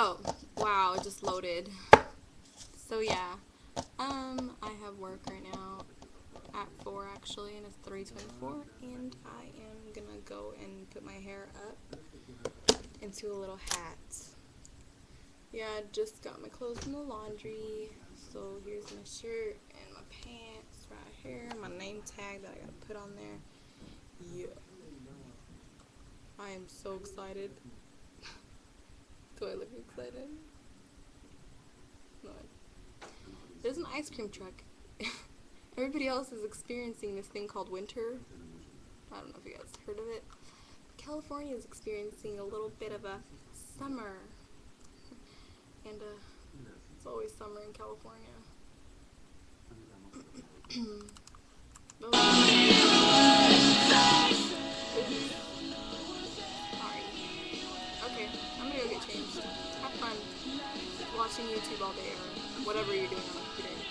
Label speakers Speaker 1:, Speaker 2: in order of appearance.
Speaker 1: Oh, wow, it just loaded. So yeah, I have work right now at 4 actually, and it's 3:24, and I am gonna go and put my hair up into a little hat. Yeah, I just got my clothes from the laundry, so here's my shirt and my pants right here, my name tag that I gotta put on there. Yeah, I am so excited. Do I look excited? No. There's an ice cream truck. Everybody else is experiencing this thing called winter. I don't know if you guys heard of it. California is experiencing a little bit of a summer. And it's always summer in California. Sorry. Okay, I'm gonna go get changed. Have fun watching YouTube all day or whatever you're doing on the computer.